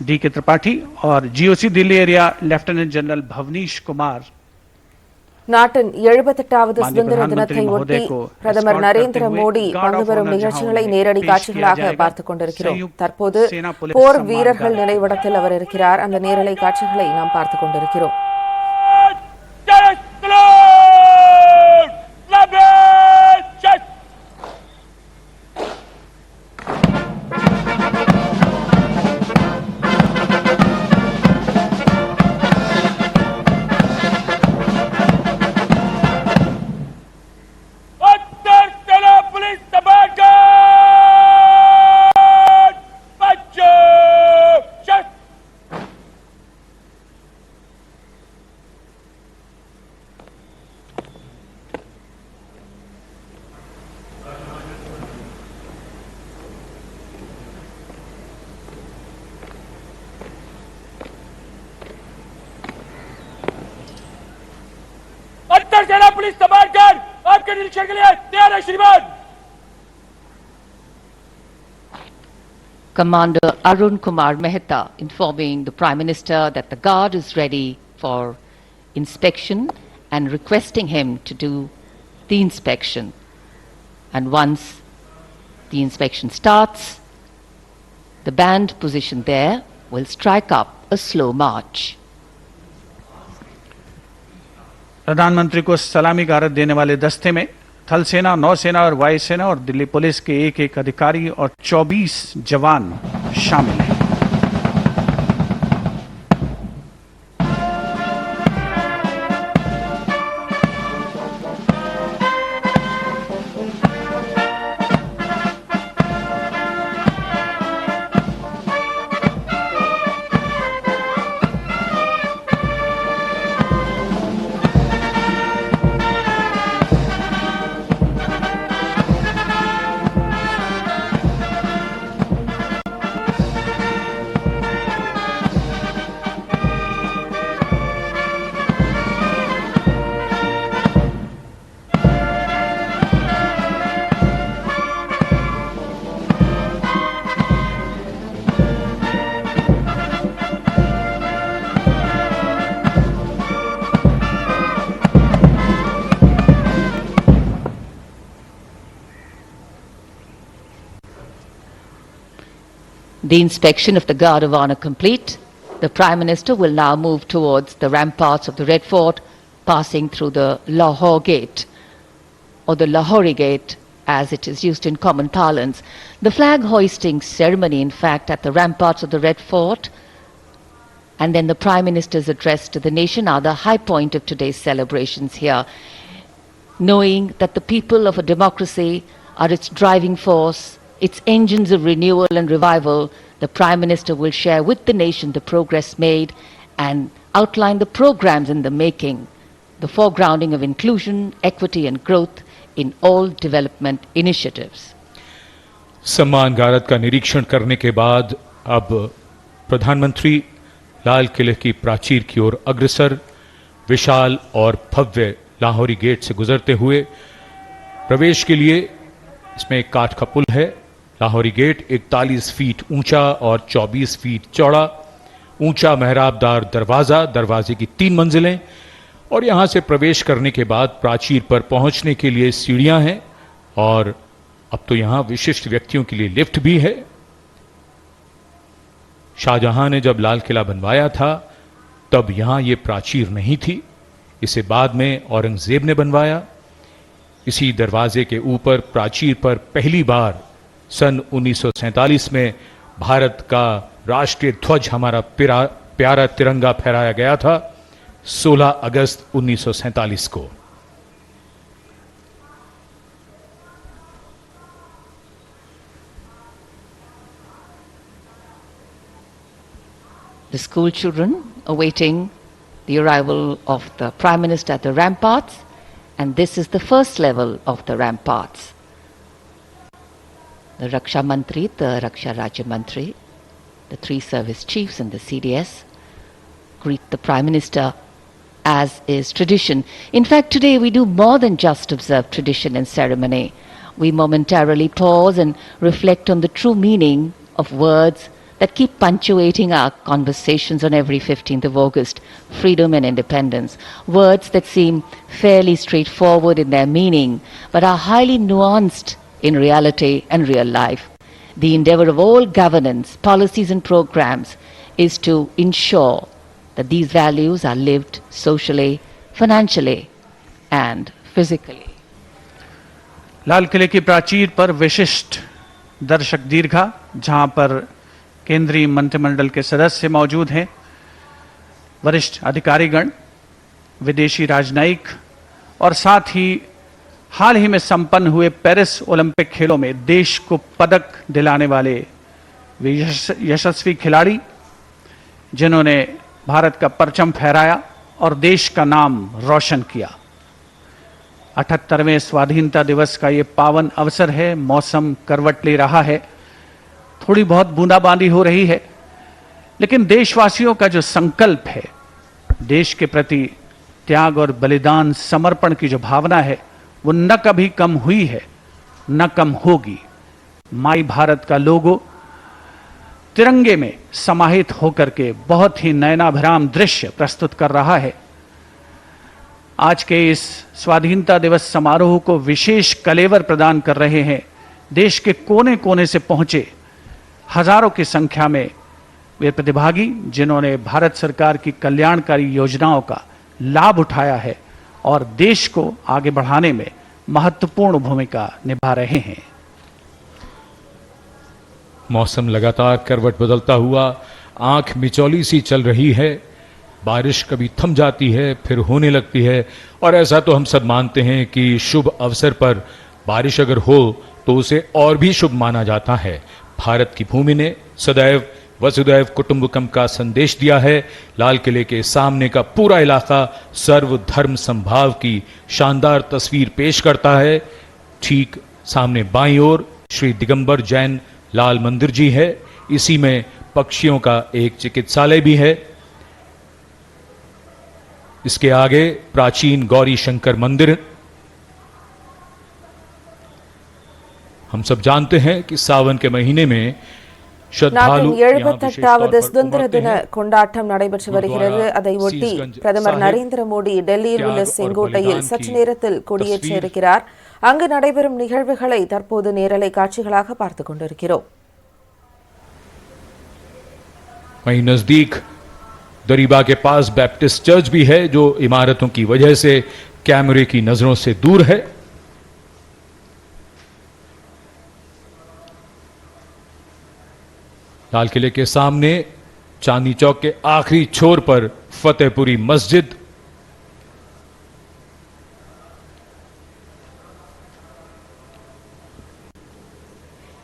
D.K. Tripathi और GOC Delhi area lieutenant general Bhavnish Kumar நாட்டின் 78வது சுதந்திர தினத்தை ஒட்டி பிரதமர் நரேந்திர மோடி பங்கு பெறும் நிகழ்ச்சிகளை நேரடி காட்சிகளாக பார்த்துக் கொண்டிருக்கிறோம். தற்போது போர் வீரர்கள் நினைவிடத்தில் அவர் இருக்கிறார். அந்த நேரலை காட்சிகளை நாம் பார்த்துக் கொண்டிருக்கிறோம். सेना पुलिस तबादकर आपके निरीक्षण के लिए तैयार है श्रीमान। Commander Arun Kumar Mehta informing the Prime Minister that the Guard is ready for inspection and requesting him to do the inspection. And once the inspection starts, the band positioned there will strike up a slow march. प्रधानमंत्री को सलामी गारद देने वाले दस्ते में थल सेना, नौसेना और वायुसेना और दिल्ली पुलिस के एक अधिकारी और 24 जवान शामिल हैं। The inspection of the Guard of Honour complete, the Prime Minister will now move towards the ramparts of the Red Fort, passing through the Lahore Gate, or the Lahori Gate as it is used in common parlance. The flag hoisting ceremony, in fact, at the ramparts of the Red Fort, and then the Prime Minister's address to the nation are the high point of today's celebrations here, knowing that the people of a democracy are its driving force, its engines of renewal and revival. The Prime Minister will share with the nation the progress made and outline the programs in the making, the foregrounding of inclusion, equity and growth in all development initiatives. सम्मान गारद का निरीक्षण करने के बाद अब प्रधानमंत्री लाल किले की प्राचीर की ओर अग्रसर विशाल और भव्य लाहौरी गेट से गुजरते हुए प्रवेश के लिए इसमें एक काठ का पुल है। लाहौरी गेट 41 फीट ऊंचा और 24 फीट चौड़ा, ऊंचा मेहराबदार दरवाजा, दरवाजे की 3 मंजिलें और यहां से प्रवेश करने के बाद प्राचीर पर पहुंचने के लिए सीढ़ियां हैं और अब तो यहां विशिष्ट व्यक्तियों के लिए लिफ्ट भी है। शाहजहां ने जब लाल किला बनवाया था तब यहां यह प्राचीर नहीं थी, इसे बाद में औरंगजेब ने बनवाया। इसी दरवाजे के ऊपर प्राचीर पर पहली बार सन 1947 में भारत का राष्ट्रीय ध्वज, हमारा प्यारा तिरंगा फहराया गया था 16 अगस्त 1947 को। The school children awaiting the arrival of the Prime Minister at the ramparts, and this is the first level of the ramparts. The Raksha Mantri, the Raksha Rajya Mantri, the 3 service chiefs and the CDS greet the Prime Minister as is tradition. In fact, today we do more than just observe tradition and ceremony. We momentarily pause and reflect on the true meaning of words that keep punctuating our conversations on every 15th of August, freedom and independence. Words that seem fairly straightforward in their meaning, but are highly nuanced in reality and real life. The endeavor of all governance, policies and programs is to ensure that these values are lived socially, financially and physically. लाल किले की प्राचीर पर विशिष्ट दर्शक दीर्घा, जहां पर केंद्रीय मंत्रिमंडल के सदस्य मौजूद हैं, वरिष्ठ अधिकारीगण, विदेशी राजनयिक और साथ ही हाल ही में संपन्न हुए पेरिस ओलंपिक खेलों में देश को पदक दिलाने वाले यशस्वी खिलाड़ी, जिन्होंने भारत का परचम फहराया और देश का नाम रोशन किया। 78वें स्वाधीनता दिवस का ये पावन अवसर है। मौसम करवट ले रहा है, थोड़ी बहुत बूंदाबांदी हो रही है, लेकिन देशवासियों का जो संकल्प है, देश के प्रति त्याग और बलिदान, समर्पण की जो भावना है, वो न कभी कम हुई है, न कम होगी। माई भारत का लोगो तिरंगे में समाहित होकर के बहुत ही नयनाभिराम दृश्य प्रस्तुत कर रहा है। आज के इस स्वाधीनता दिवस समारोह को विशेष कलेवर प्रदान कर रहे हैं देश के कोने कोने से पहुंचे हजारों की संख्या में वे प्रतिभागी, जिन्होंने भारत सरकार की कल्याणकारी योजनाओं का लाभ उठाया है और देश को आगे बढ़ाने में महत्वपूर्ण भूमिका निभा रहे हैं। मौसम लगातार करवट बदलता हुआ आंख मिचौली सी चल रही है। बारिश कभी थम जाती है, फिर होने लगती है, और ऐसा तो हम सब मानते हैं कि शुभ अवसर पर बारिश अगर हो तो उसे और भी शुभ माना जाता है। भारत की भूमि ने सदैव वसुदैव कुटुंबकम का संदेश दिया है। लाल किले के सामने का पूरा इलाका सर्वधर्म समभाव की शानदार तस्वीर पेश करता है। ठीक सामने बाईं ओर श्री दिगंबर जैन लाल मंदिर जी है। इसी में पक्षियों का एक चिकित्सालय भी है। इसके आगे प्राचीन गौरी शंकर मंदिर। हम सब जानते हैं कि सावन के महीने में श्रद्धालु நாட்டின் 78வது சுதந்திர தின கொண்டாட்டம் நடைபெற்று வருகிறது. அதையொட்டி பிரதமர் நரேந்திர மோடி டெல்லியில் உள்ள செங்கோட்டையில் சற்று நேரத்தில் கொடியேற்ற இருக்கிறார். அங்கு நடைபெறும் நிகழ்வுகளை தற்போது நேரலை காட்சிகளாக பார்த்துக் கொண்டிருக்கிறோம். वहीं नजदीक दरीबा के पास बैप्टिस्ट चर्च भी है, जो इमारतों की वजह से कैमरे की नजरों से दूर है। लाल किले के सामने चांदनी चौक के आखिरी छोर पर फतेहपुरी मस्जिद